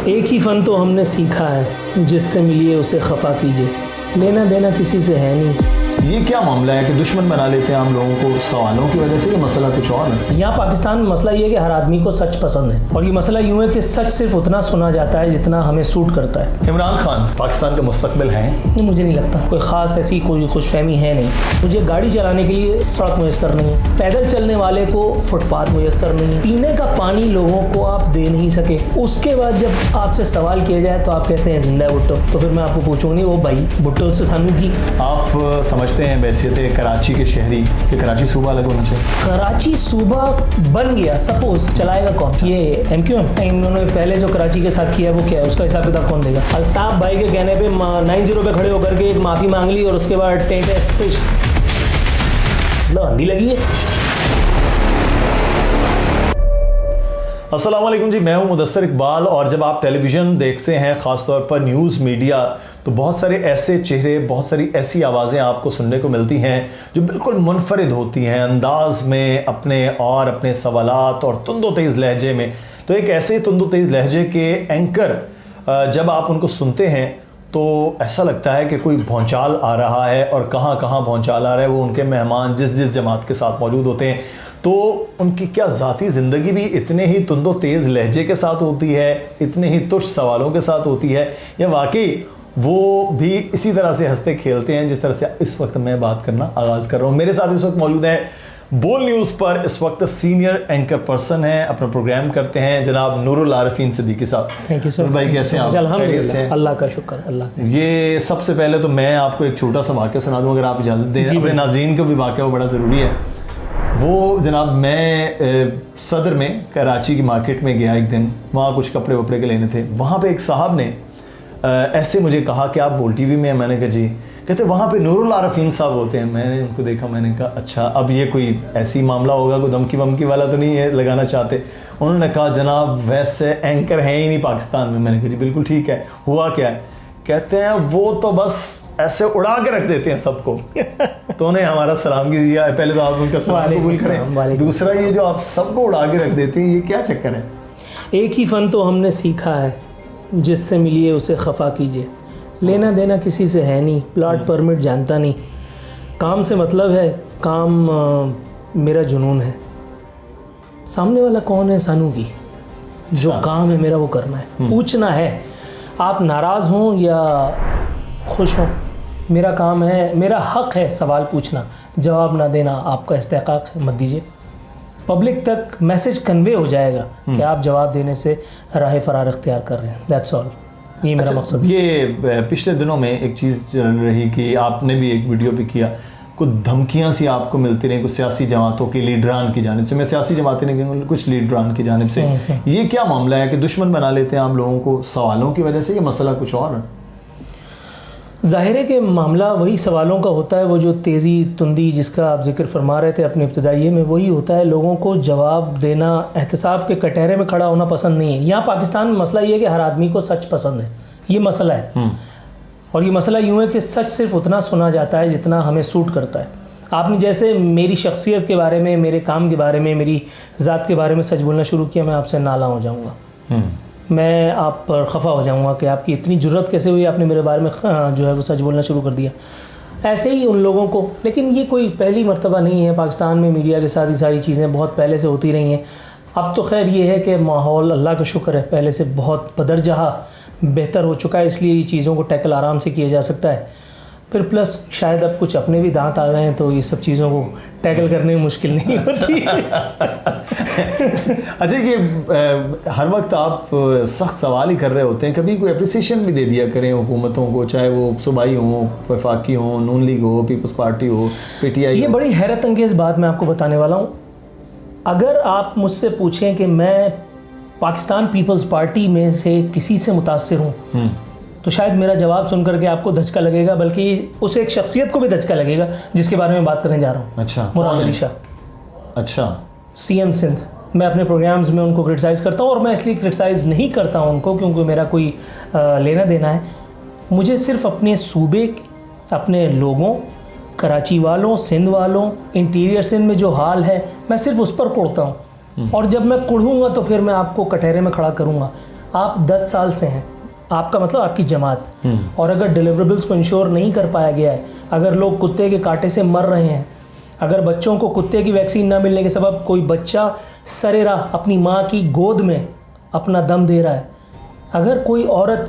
एक ही फ़न तो हमने सीखा है, जिससे मिलिए उसे खफा कीजिए, लेना देना किसी से है नहीं। ये क्या मामला है कि दुश्मन बना लेते हैं हम लोगों को सवालों की वजह से, ये मसला कुछ और है? यहाँ पाकिस्तान में मसला ये है कि हर आदमी को सच पसंद है, और ये मसला यूँ है कि सच सिर्फ उतना सुना जाता है जितना हमें सूट करता है। इमरान खान पाकिस्तान का मुस्तकबिल हैं? मुझे नहीं लगता, कोई ख़ास ऐसी कोई खुशफहमी है नहीं। मुझे गाड़ी चलाने के लिए सड़क मुयस्सर नहीं है, पैदल चलने वाले को फुटपाथ मुयस्सर नहीं है, पीने का पानी लोगों को आप दे नहीं सके। उसके बाद जब आपसे सवाल किया जाए तो आप कहते हैं जिंदा भुट्टो, तो फिर मैं आपको पूछूंगी वो भाई भुट्टो से सानू की। आप समझते हैं वैसे कराची के शहरी कि कराची सूबा अलग होना चाहिए? कराची सूबा बन गया, सपोज चलाएगा कौन? ये MQM। इन्होंने पहले जो कराची के साथ किया वो क्या है, उसका हिसाब किताब कौन देगा? अल्ताफ भाई के कहने पे 90 पे खड़े होकर के एक माफ़ी मांग ली और उसके बाद फिश आंधी लगी है। अस्सलाम वालेकुम जी, मैं हूं मुदस्सिर इकबाल। और जब आप टेलीविज़न देखते हैं, ख़ासतौर पर न्यूज़ मीडिया, तो बहुत सारे ऐसे चेहरे, बहुत सारी ऐसी आवाज़ें आपको सुनने को मिलती हैं जो बिल्कुल मुनफरिद होती हैं अंदाज में अपने, और अपने सवालात और तुंदो तेज़ लहजे में। तो एक ऐसे तुंदो तेज़ लहजे के एंकर जब आप उनको सुनते हैं तो ऐसा लगता है कि कोई भौचाल आ रहा है, और कहाँ कहाँ भौचाल आ रहा है वो उनके मेहमान जिस जमात के साथ मौजूद होते हैं, तो उनकी क्या ज़ाती ज़िंदगी भी इतने ही तुंदो तेज़ लहजे के साथ होती है, इतने ही तुच्छ सवालों के साथ होती है, या वाकई वो भी इसी तरह से हंसते खेलते हैं जिस तरह से इस वक्त मैं बात करना आगाज़ कर रहा हूँ। मेरे साथ इस वक्त मौजूद हैं बोल न्यूज़ पर इस वक्त सीनियर एंकर पर्सन हैं, अपना प्रोग्राम करते हैं, जनाब नूरुल आरिफीन सिद्दीकी साहब। Thank you sir. भाई कैसे हैं आप? अल्हम्दुलिल्लाह, अल्लाह का शुक्र। अल्लाह ये सबसे पहले तो मैं आपको एक छोटा सा वाक़या सुना दूँ, अगर आप इजाज़त दें। अपने नाज़रीन को भी वाक़या वो बड़ा ज़रूरी है। वो जनाब, मैं सदर में कराची की मार्केट में गया एक दिन, वहाँ कुछ कपड़े वपड़े के लेने थे। वहाँ पे एक साहब ने ऐसे मुझे कहा कि आप बोल टीवी में हैं। मैंने कहा जी। कहते वहाँ पे नूरुल आरिफीन साहब होते हैं। मैंने उनको देखा, मैंने कहा अच्छा, अब ये कोई ऐसी मामला होगा, कोई धमकी वमकी वाला तो नहीं है लगाना चाहते? उन्होंने कहा जनाब वैसे एंकर हैं ही नहीं पाकिस्तान में। मैंने कहा जी बिल्कुल ठीक है, हुआ क्या है? कहते हैं वो तो बस ऐसे उड़ा के रख देते हैं सबको। तो उन्हें हमारा सलाम कीजिए, पहले तो आप उनका सलाम कबूल करें। दूसरा ये जो आप सबको उड़ा के रख देते हैं, ये क्या चक्कर है? एक ही फ़न तो हमने सीखा है, जिससे मिलिए उसे खफा कीजिए, लेना देना किसी से है नहीं, प्लॉट परमिट जानता नहीं, काम से मतलब है, काम मेरा जुनून है, सामने वाला कौन है सानू की, जो काम है मेरा वो करना है, पूछना है। आप नाराज़ हों या खुश हों, मेरा काम है, मेरा हक़ है सवाल पूछना, जवाब ना देना आपका इस्तेहक़ाक़ है, मत दीजिए। पब्लिक तक मैसेज कन्वे हो जाएगा कि आप जवाब देने से राह फरार इख्तियार कर रहे हैं। दैट्स ऑल, ये मेरा मकसद है। ये पिछले दिनों में एक चीज़ चल रही कि आपने भी एक वीडियो भी किया, कुछ धमकियां सी आपको मिलती रही कुछ सियासी जमातों के लीडरान की जानिब से। मैं सियासी जमातें नहीं कहूँगा, कुछ लीडरान की जानिब से। ये क्या मामला है कि दुश्मन बना लेते हैं आप लोगों को सवालों की वजह से, ये मसला कुछ और है? ज़ाहिर है कि मामला वही सवालों का होता है, वो जो तेज़ी तुंदी जिसका आप जिक्र फरमा रहे थे अपने इब्तिदाइये में, वही होता है। लोगों को जवाब देना, एहतसाब के कटहरे में खड़ा होना पसंद नहीं है। यहाँ पाकिस्तान में मसला ये है कि हर आदमी को सच पसंद है, ये मसला है। और ये मसला यूँ है कि सच सिर्फ उतना सुना जाता है जितना हमें सूट करता है। आपने जैसे मेरी शख्सियत के बारे में, मेरे काम के बारे में, मेरी ज़ात के बारे में सच बोलना शुरू किया, मैं आपसे नाला हो जाऊँगा, मैं आप पर खफा हो जाऊँगा कि आपकी इतनी जुर्रत कैसे हुई, आपने मेरे बारे में जो है वो सच बोलना शुरू कर दिया। ऐसे ही उन लोगों को, लेकिन ये कोई पहली मर्तबा नहीं है। पाकिस्तान में मीडिया के साथ ये सारी चीज़ें बहुत पहले से होती रही हैं। अब तो खैर ये है कि माहौल अल्लाह का शुक्र है पहले से बहुत बदरजहा बेहतर हो चुका है, इसलिए ये चीज़ों को टैकल आराम से किया जा सकता है। फिर प्लस शायद अब कुछ अपने भी दांत आ गए हैं, तो ये सब चीज़ों को टैकल करने में मुश्किल नहीं होती। अच्छा, ये हर वक्त आप सख्त सवाल ही कर रहे होते हैं, कभी कोई अप्रिसिएशन भी दे दिया करें हुकूमतों को, चाहे वो सूबाई हो, वफाकी हो, नून लीग हो, पीपल्स पार्टी हो, PTI। ये बड़ी हैरत अंगेज़ बात मैं आपको बताने वाला हूँ। अगर आप मुझसे पूछें कि मैं पाकिस्तान पीपल्स पार्टी में से किसी से मुतासिर हूँ, तो शायद मेरा जवाब सुनकर के आपको धचका लगेगा, बल्कि उस एक शख्सियत को भी धचका लगेगा जिसके बारे में बात करने जा रहा हूँ। अच्छा, मुराद अली शाह। अच्छा, CM सिंध। मैं अपने प्रोग्राम्स में उनको क्रिटिसाइज़ करता हूँ, और मैं इसलिए क्रिटिसाइज़ नहीं करता हूँ उनको क्योंकि मेरा कोई लेना देना है। मुझे सिर्फ अपने सूबे, अपने लोगों, कराची वालों, सिंध वालों, इंटीरियर सिंध में जो हाल है, मैं सिर्फ उस पर कुड़ता हूँ। और जब मैं कुड़ूँगा तो फिर मैं आपको कटहरे में खड़ा करूँगा। आप 10 साल से हैं, आपका मतलब आपकी जमात, और अगर डिलीवरेबल्स को इंश्योर नहीं कर पाया गया है, अगर लोग कुत्ते के कांटे से मर रहे हैं, अगर बच्चों को कुत्ते की वैक्सीन ना मिलने के सबब कोई बच्चा सरेराह अपनी माँ की गोद में अपना दम दे रहा है, अगर कोई औरत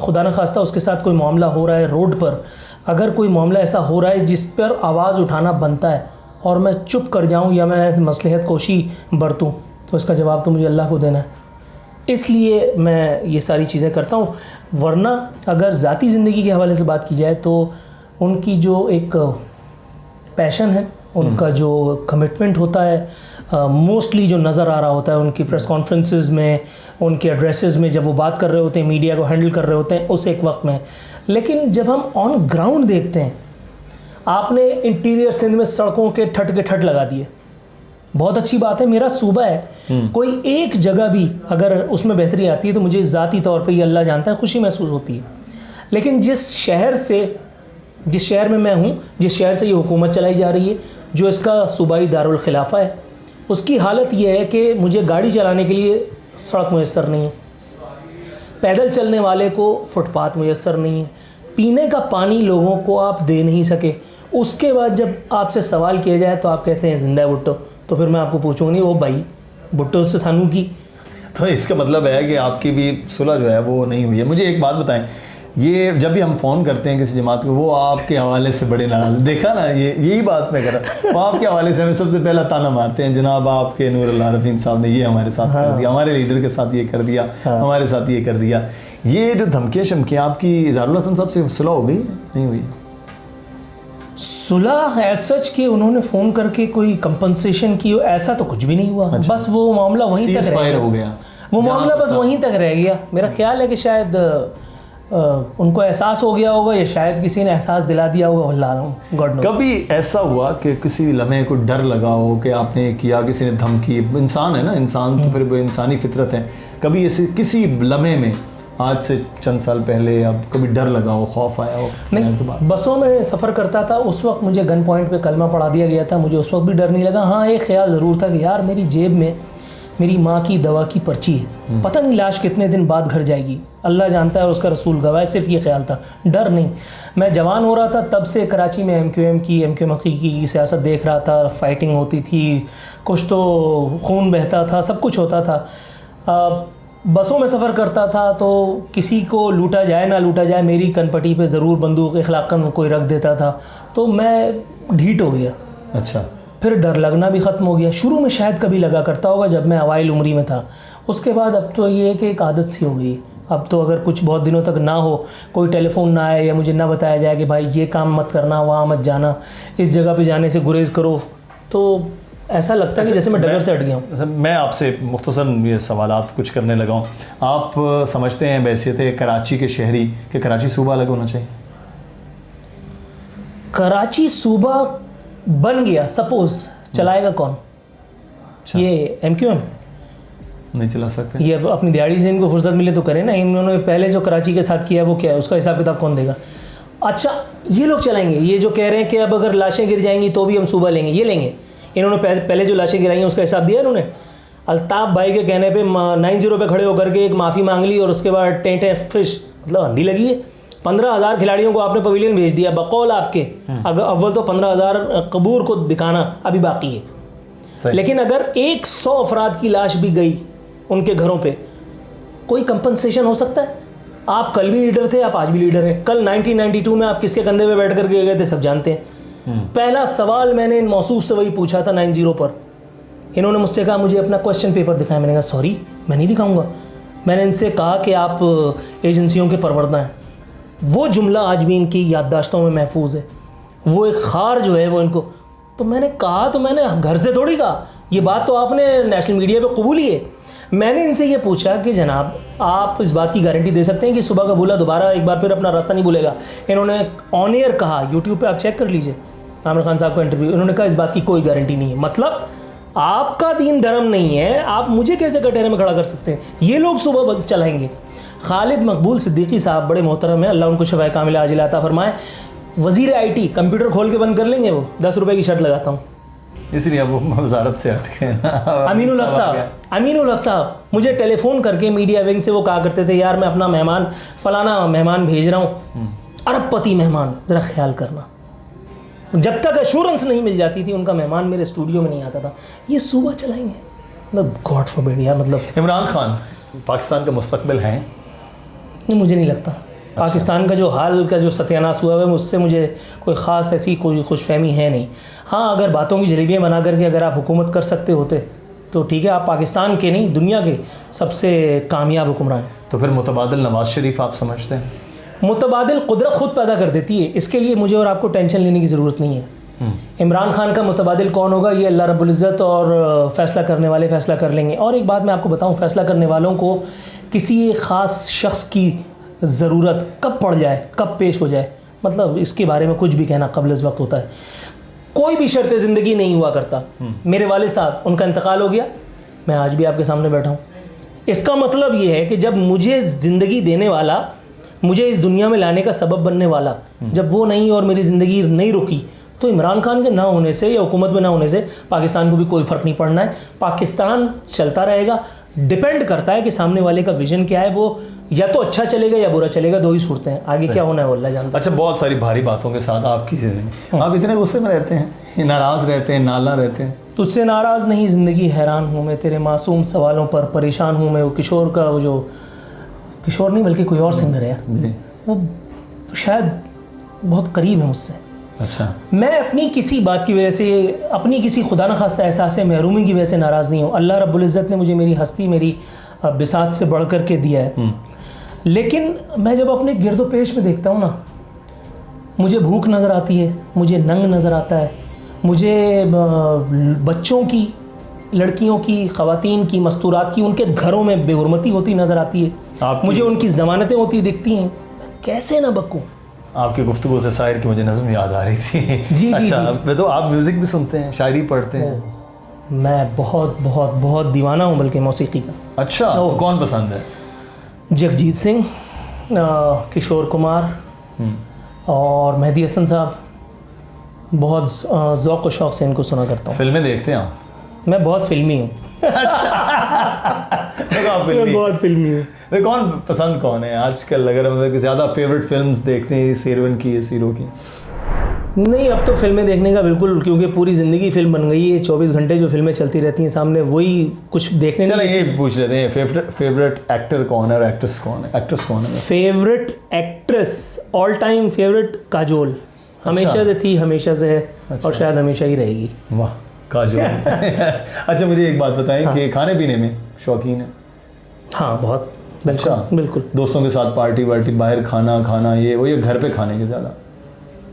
खुदा न खास्ता उसके साथ कोई मामला हो रहा है रोड पर, अगर कोई मामला ऐसा हो रहा है जिस पर आवाज़ उठाना बनता है और मैं चुप कर जाऊं या मैं मसलहत कोशी बरतूं, तो इसका जवाब तो मुझे अल्लाह को देना है। इसलिए मैं ये सारी चीज़ें करता हूँ। वरना अगर ज़ाती ज़िंदगी के हवाले से बात की जाए तो उनकी जो एक पैशन है, उनका जो कमिटमेंट होता है, मोस्टली जो नज़र आ रहा होता है उनकी प्रेस कॉन्फ्रेंसेस में, उनके एड्रेसेस में, जब वो बात कर रहे होते हैं, मीडिया को हैंडल कर रहे होते हैं उस एक वक्त में। लेकिन जब हम ऑन ग्राउंड देखते हैं, आपने इंटीरियर सिंध में सड़कों के ठट लगा दिए, बहुत अच्छी बात है, मेरा सूबा है, कोई एक जगह भी अगर उसमें बेहतरी आती है तो मुझे ज़ाती तौर पे ये अल्लाह जानता है खुशी महसूस होती है। लेकिन जिस शहर में मैं हूँ, जिस शहर से ये हुकूमत चलाई जा रही है, जो इसका सूबाई दारुल खिलाफा है, उसकी हालत ये है कि मुझे गाड़ी चलाने के लिए सड़क मुयस्सर नहीं है, पैदल चलने वाले को फुटपाथ मुयस्सर नहीं है, पीने का पानी लोगों को आप दे नहीं सके। उसके बाद जब आपसे सवाल किया जाए तो आप कहते हैं जिंदा भुट्टो, तो फिर मैं आपको पूछूंगा नहीं वो भाई भुट्टो से सानू की। तो इसका मतलब है कि आपकी भी सुलह जो है वो नहीं हुई है। मुझे एक बात बताएं, ये जब भी हम फ़ोन करते हैं किसी जमात को, वो आपके हवाले से बड़े नाराज़, देखा ना, यही बात मैं कर रहा, वो आपके हवाले से हमें सबसे पहला ताना मारते हैं, जनाब आपके नूर अल्लाह रफ़ीन साहब ने ये हमारे साथ कर दिया, हमारे लीडर के साथ ये कर दिया, हमारे साथ ये कर दिया। ये जो धमकियाँ शमकियाँ, आपकी इज़हारुल हसन साहब से सुलह हो गई नहीं हुई? सुलह एज सच कि उन्होंने फ़ोन करके कोई कंपनसेशन की, ऐसा तो कुछ भी नहीं हुआ। अच्छा। बस वो मामला वहीं तक रह गया, वो मामला बस वहीं तक रह गया। मेरा ख्याल है कि शायद उनको एहसास हो गया होगा, या शायद किसी ने एहसास दिला दिया होगा, अल्लाह गॉड नोस। कभी ऐसा हुआ कि किसी लम्हे को डर लगा हो कि आपने किया, किसी ने धमकी, इंसान है ना, इंसान तो फिर वो इंसानी फितरत है, कभी ऐसे किसी लम्हे में आज से चंद साल पहले अब कभी डर लगा हो, खौफ आया हो? नहीं, बसों में सफ़र करता था उस वक्त मुझे गन पॉइंट पे कलमा पढ़ा दिया गया था, मुझे उस वक्त भी डर नहीं लगा। हाँ, एक ख्याल ज़रूर था कि यार मेरी जेब में मेरी माँ की दवा की पर्ची है, पता नहीं लाश कितने दिन बाद घर जाएगी, अल्लाह जानता है, उसका रसूल गवाह है, सिर्फ ये ख्याल था, डर नहीं। मैं जवान हो रहा था तब से कराची में MQM की सियासत देख रहा था, फाइटिंग होती थी, कुछ तो खून बहता था, सब कुछ होता था। बसों में सफ़र करता था तो किसी को लूटा जाए ना लूटा जाए, मेरी कनपटी पे ज़रूर बंदूक इखलाक़न कोई रख देता था, तो मैं ढीठ हो गया। अच्छा। फिर डर लगना भी ख़त्म हो गया। शुरू में शायद कभी लगा करता होगा जब मैं अवाइल उम्री में था, उसके बाद अब तो ये है कि एक आदत सी हो गई। अब तो अगर कुछ बहुत दिनों तक ना हो, कोई टेलीफोन ना आए या मुझे ना बताया जाए कि भाई ये काम मत करना, वहाँ मत जाना, इस जगह पे जाने से गुरेज करो, तो ऐसा लगता है कि जैसे मैं डगर से हट गया हूँ। मैं आपसे मुख्तसर ये सवालात कुछ करने लगा हूँ। आप समझते हैं बैसियत कराची के शहरी कि कराची सूबा अलग होना चाहिए? कराची सूबा बन गया, सपोज, चलाएगा कौन? अच्छा। ये MQM नहीं चला सकते। ये अपनी दिहाड़ी से इनको फुर्सत मिले तो करें ना। इन्होंने पहले जो कराची के साथ किया है वो क्या है, उसका हिसाब किताब कौन देगा? अच्छा, ये लोग चलाएंगे, ये जो कह रहे हैं कि अब अगर लाशें गिर जाएंगी तो भी हम सूबा लेंगे, ये लेंगे। इन्होंने पहले जो लाशें गिराई हैं उसका हिसाब दिया इन्होंने। अल्ताफ़ भाई के कहने पे 90 पे खड़े होकर के एक माफ़ी मांग ली और उसके बाद टेंटे फिश, मतलब अंधी लगी है। 15,000 खिलाड़ियों को आपने पवेलियन भेज दिया बकौल आपके। अगर अव्वल तो 15,000 कबूर को दिखाना अभी बाकी है, लेकिन अगर 100 अफराद की लाश भी गई उनके घरों पे, कोई कंपनसेशन हो सकता है? आप कल भी लीडर थे, आप आज भी लीडर हैं। कल 1992 में आप किसके कंधे पे बैठ कर के गए थे सब जानते हैं। पहला सवाल मैंने इन मौसूफ से वही पूछा था 90 पर। इन्होंने मुझसे कहा मुझे अपना क्वेश्चन पेपर दिखाएं। मैंने कहा सॉरी, मैं नहीं दिखाऊंगा। मैंने इनसे कहा कि आप एजेंसियों के परवरदा हैं। वो जुमला आज भी इनकी याददाश्तों में महफूज है। वो एक खार जो है वो इनको, तो मैंने कहा, तो मैंने घर से थोड़ी कहा, ये बात तो आपने नेशनल मीडिया पे कबूल ही है। मैंने इनसे ये पूछा कि जनाब आप इस बात की गारंटी दे सकते हैं कि सुबह का भूला दोबारा एक बार फिर अपना रास्ता नहीं भूलेगा? इन्होंने ऑन एयर कहा, यूट्यूब पे आप चेक कर लीजिए आमिर खान साहब का इंटरव्यू, इन्होंने कहा इस बात की कोई गारंटी नहीं है। मतलब आपका दीन धर्म नहीं है, आप मुझे कैसे कटहरे में खड़ा कर सकते हैं? ये लोग सुबह चलाएंगे। खालिद मकबूल सिद्दीकी साहब बड़े मोहतरम है, अल्लाह उनको शफ़ाए कामिला आजिला अता फरमाए। वज़ीर IT, कंप्यूटर खोल के बंद कर लेंगे वो, 10 रुपये की शर्त लगाता हूँ, इसलिए अब वो वजारत से हट गए ना। अमीनुल हक साहब मुझे टेलीफोन करके मीडिया विंग से वो कहा करते थे, यार मैं अपना मेहमान फलाना मेहमान भेज रहा हूँ, अरबपति मेहमान, ज़रा ख्याल करना। जब तक एश्योरेंस नहीं मिल जाती थी उनका मेहमान मेरे स्टूडियो में नहीं आता था। ये सूबा चलाएंगे, मतलब गॉड फॉरबिड यार। मतलब इमरान खान पाकिस्तान का मुस्तकबिल हैं? नहीं, मुझे नहीं लगता। पाकिस्तान का जो हाल का जो सत्यानाश हुआ है उससे मुझे कोई ख़ास ऐसी कोई खुशफहमी है नहीं। हाँ, अगर बातों की जलेबियाँ बना करके अगर आप हुकूमत कर सकते होते तो ठीक है, आप पाकिस्तान के नहीं दुनिया के सबसे कामयाब हुक्मरान हैं। तो फिर मुतबादिल नवाज शरीफ आप समझते हैं? मुतबादिल कुदरत खुद पैदा कर देती है, इसके लिए मुझे और आपको टेंशन लेने की ज़रूरत नहीं है। इमरान खान का मुतबादिल कौन होगा ये अल्लाह रब्बुल इज़्ज़त और फ़ैसला करने वाले फ़ैसला कर लेंगे। और एक बात मैं आपको बताऊं, फ़ैसला करने वालों को किसी एक ख़ास शख्स की ज़रूरत कब पड़ जाए, कब पेश हो जाए, मतलब इसके बारे में कुछ भी कहना कब्ल इस वक्त होता है। कोई भी शर्त ज़िंदगी नहीं हुआ करता। मेरे वालिद साहब, उनका इंतकाल हो गया, मैं आज भी आपके सामने बैठा हूँ। इसका मतलब ये है कि जब मुझे ज़िंदगी देने वाला, मुझे इस दुनिया में लाने का सबब बनने वाला जब वो नहीं और मेरी ज़िंदगी नहीं रुकी, तो इमरान खान के ना होने से या हुकूमत में ना होने से पाकिस्तान को भी कोई फ़र्क नहीं पड़ना है। पाकिस्तान चलता रहेगा, डिपेंड करता है कि सामने वाले का विजन क्या है, वो या तो अच्छा चलेगा या बुरा चलेगा, दो ही सूरतें हैं। आगे क्या होना है वो अल्लाह जानता है। अच्छा, बहुत सारी भारी बातों के साथ आपकी ज़िंदगी, आप इतने गुस्से में रहते हैं, नाराज़ रहते हैं, नाला रहते हैं? तुझसे नाराज़ नहीं ज़िंदगी हैरान हूँ मैं, तेरे मासूम सवालों पर परेशान हूँ मैं। वो किशोर का वो जो किशोर नहीं बल्कि कोई और सिंगर है यार, वो शायद बहुत करीब है मुझसे। अच्छा, मैं अपनी किसी बात की वजह से, अपनी किसी खुदा न खास्ता एहसास महरूमी की वजह से नाराज़ नहीं हूँ। अल्लाह रब्बुल इज़्ज़त ने मुझे मेरी हस्ती, मेरी बिसात से बढ़ कर के दिया है। लेकिन मैं जब अपने गिरदो पेश में देखता हूँ ना, मुझे भूख नज़र आती है, मुझे नंग नज़र आता है, मुझे बच्चों की, लड़कियों की, ख़वातीन की, मस्तूरात की, उनके घरों में बेहुरमती होती नज़र आती है, मुझे उनकी ज़मानतें होती दिखती हैं। कैसे ना बकूँ? आपकी गुफ्तगू से शायर की मुझे नज़म याद आ रही थी। जी अच्छा, जी। तो आप म्यूज़िक भी सुनते हैं, शायरी पढ़ते हैं? मैं बहुत बहुत बहुत दीवाना हूँ बल्कि मौसीकी का। अच्छा, तो कौन पसंद है? जगजीत सिंह, किशोर कुमार और मेहदी हसन साहब, बहुत ज़ौक़ व शौक़ से इनको सुना करता हूँ। फिल्में देखते हैं आप? मैं बहुत फिल्मी हूँ। मैं बहुत फिल्मी हूँ। वे कौन पसंद कौन है आजकल, अगर हम ज़्यादा फेवरेट फिल्म्स देखते हैं इस हीरोइन की, इस हीरो की? नहीं, अब तो फिल्में देखने का बिल्कुल, क्योंकि पूरी ज़िंदगी फिल्म बन गई है। 24 घंटे जो फिल्में चलती रहती हैं सामने, वही कुछ देखने। चलो ये पूछ लेते हैं, फेवरेट एक्टर कौन है और एक्ट्रेस कौन है? एक्ट्रेस कौन है? Favourite actress all time favourite Kajol, हमेशा से थी, हमेशा से है। अच्छा। और शायद हमेशा ही रहेगी। वाह, काजोल। अच्छा, मुझे एक बात बताएं कि खाने पीने में शौकीन है? हाँ, बहुत। बिल्कुल। अच्छा, बिल्कुल। दोस्तों के साथ पार्टी वार्टी, बाहर खाना ये वो, या घर पे खाने के ज़्यादा?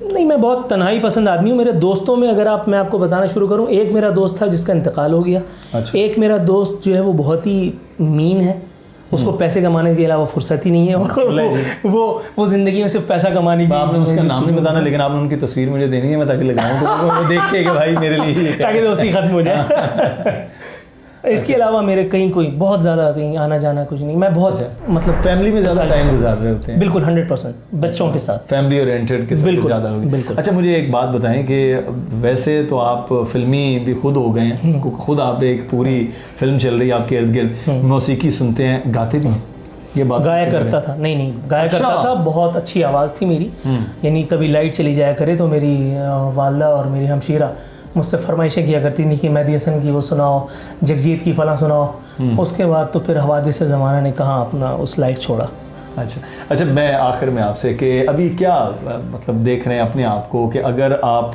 नहीं, मैं बहुत तन्हाई पसंद आदमी हूँ। मेरे दोस्तों में अगर मैं आपको बताना शुरू करूँ, एक मेरा दोस्त था जिसका इंतकाल हो गया। अच्छा। एक मेरा दोस्त जो है वो बहुत ही मीन है, उसको पैसे कमाने के अलावा फुर्सत ही नहीं है। वो ज़िंदगी में सिर्फ पैसा कमाने की। आपने उसका नाम नहीं बताना, लेकिन आपने उनकी तस्वीर मुझे देनी है, मैं ताकि लगाऊं तो वो देखे कि भाई मेरे लिए, ताकि दोस्ती खत्म हो जाए। इसके अलावा मेरे कहीं कोई बहुत ज़्यादा कहीं आना जाना कुछ नहीं। मैं बहुत मतलब फैमिली में ज़्यादा टाइम गुजार रहे होते हैं? बिल्कुल, 100% बच्चों के साथ, फैमिली ओरिएंटेड के साथ ज़्यादा हो गए। अच्छा, मुझे एक बात बताएं कि वैसे तो आप फिल्मी भी खुद हो गए हैं, खुद आप एक पूरी फिल्म चल रही है आपके इर्द गिर्द, मौसीकी सुनते हैं, गाते भी हैं? ये बात गाया करता था। नहीं, गाया करता था। बहुत अच्छी आवाज़ थी मेरी। यानी कभी लाइट चली जाया करे तो मेरी वालदा और मेरी हमशीरा मुझसे फरमाइशें किया करती थी कि मेहदी हसन की वो सुनाओ, जगजीत की फ़लाँ सुनाओ। उसके बाद तो फिर हवादिस ज़माना ने कहाँ अपना उस लाइक छोड़ा। अच्छा, मैं आखिर में आपसे कि अभी क्या मतलब देख रहे हैं अपने आप को कि अगर आप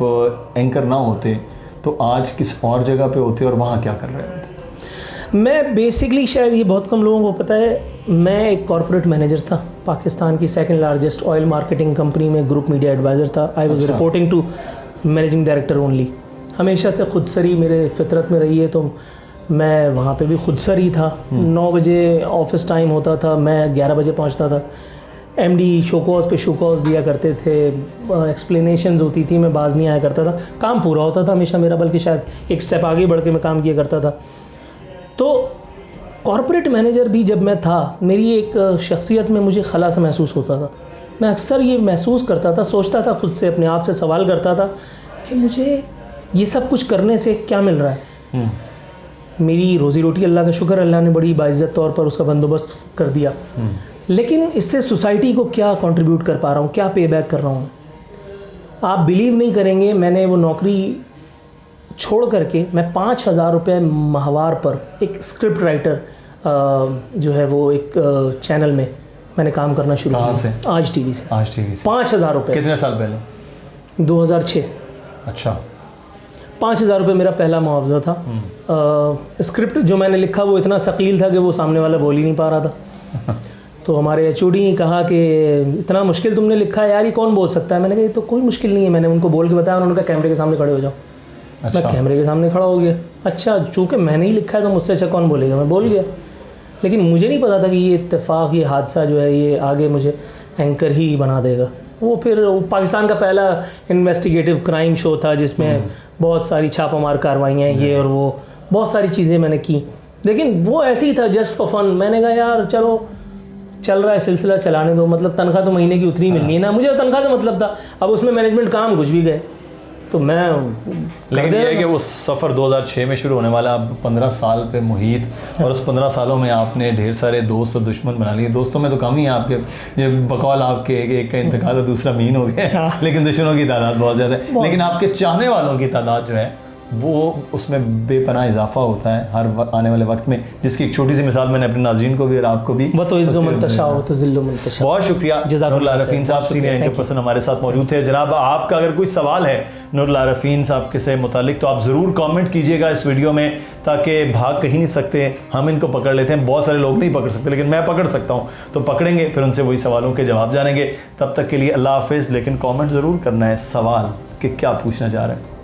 एंकर ना होते तो आज किस और जगह पे होते और वहाँ क्या कर रहे होते? मैं बेसिकली, शायद ये बहुत कम लोगों को पता है, मैं एक कॉर्पोरेट मैनेजर था पाकिस्तान की second largest oil marketing company में, ग्रुप मीडिया एडवाइज़र था। I was reporting to managing director only. हमेशा से खुदसरी मेरे फितरत में रही है, तो मैं वहाँ पे भी खुदसरी था। 9 बजे ऑफिस टाइम होता था, मैं 11 बजे पहुँचता था। एमडी शोकॉज पे शोकॉज दिया करते थे, एक्सप्लेनेशंस होती थी, मैं बाज नहीं आया करता था। काम पूरा होता था हमेशा मेरा, बल्कि शायद एक स्टेप आगे बढ़ के मैं काम किया करता था। तो कॉर्पोरेट मैनेजर भी जब मैं था, मेरी एक शख्सियत में मुझे खला सा महसूस होता था। मैं अक्सर ये महसूस करता था, सोचता था खुद से, अपने आप से सवाल करता था कि मुझे ये सब कुछ करने से क्या मिल रहा है? मेरी रोज़ी रोटी अल्लाह का शुक्र, अल्लाह ने बड़ी बाइज़्ज़त तौर पर उसका बंदोबस्त कर दिया, लेकिन इससे सोसाइटी को क्या कंट्रीब्यूट कर पा रहा हूँ, क्या पे बैक कर रहा हूँ? आप बिलीव नहीं करेंगे, मैंने वो नौकरी छोड़ करके मैं 5,000 रुपये माहवार पर एक स्क्रिप्ट राइटर जो है वो एक चैनल में मैंने काम करना शुरू किया। कहाँ से? आज टीवी से। आज टीवी से 5,000 रुपये। कितने साल पहले? 2006। अच्छा। 5,000 रुपये मेरा पहला मुआवजा था। स्क्रिप्ट जो मैंने लिखा वो इतना सकील था कि वो सामने वाला बोल ही नहीं पा रहा था। तो हमारे एचओडी ने कहा कि इतना मुश्किल तुमने लिखा है यार, ये कौन बोल सकता है? मैंने कहा ये तो कोई मुश्किल नहीं है। मैंने उनको बोल के बताया, उन्होंने कहा कैमरे के सामने खड़े हो जाओ। अच्छा। मैं कैमरे के सामने खड़ा हो गया। अच्छा, चूँकि मैंने ही लिखा है तो मुझसे अच्छा कौन बोलेगा, मैं बोल गया। लेकिन मुझे नहीं पता था कि ये इत्तेफाक, ये हादसा जो है ये आगे मुझे एंकर ही बना देगा। वो फिर पाकिस्तान का पहला इन्वेस्टिगेटिव क्राइम शो था जिसमें बहुत सारी छापामार कार्रवाइयाँ ये और वो बहुत सारी चीज़ें मैंने की, लेकिन वो ऐसे ही था जस्ट फॉर फन। मैंने कहा यार चलो चल रहा है सिलसिला, चलाने दो, मतलब तनख्वाह तो महीने की उतनी मिलनी है ना, मुझे तो तनख्वाह से मतलब था। अब उसमें मैनेजमेंट काम कुछ भी गए तो मैं, लेकिन ये है कि वो सफ़र 2006 में शुरू होने वाला, आप 15 साल पे मुहीत, और उस 15 सालों में आपने ढेर सारे दोस्त और दुश्मन बना लिए। दोस्तों में तो कम ही है आपके, ये बकौल आपके एक का इंतकाल और दूसरा मीन हो गया, लेकिन दुश्मनों की तादाद बहुत ज़्यादा है। लेकिन आपके चाहने वालों की तादाद जो है वो उसमें बेपनाह इजाफा होता है हर आने वाले वक्त में, जिसकी एक छोटी सी मिसाल मैंने अपने नाज़रीन को भी और आपको भी। वो तो इज़्ज़ो मंतशा हो तो ज़िल्लो मंतशा। बहुत शुक्रिया नूरुल आरफीन साहब, सीनियर एंकर पर्सन हमारे साथ मौजूद थे। जनाब, आपका अगर कोई सवाल है नूरुल आरफीन साहब के से मुतालिक तो आप ज़रूर कमेंट कीजिएगा इस वीडियो में, ताकि भाग कहीं नहीं सकते, हम इनको पकड़ लेते हैं। बहुत सारे लोग नहीं पकड़ सकते, लेकिन मैं पकड़ सकता हूँ, तो पकड़ेंगे, फिर उनसे वही सवालों के जवाब जानेंगे। तब तक के लिए अल्लाह हाफिज़। लेकिन कॉमेंट ज़रूर करना है सवाल कि क्या पूछना चाह रहे हैं।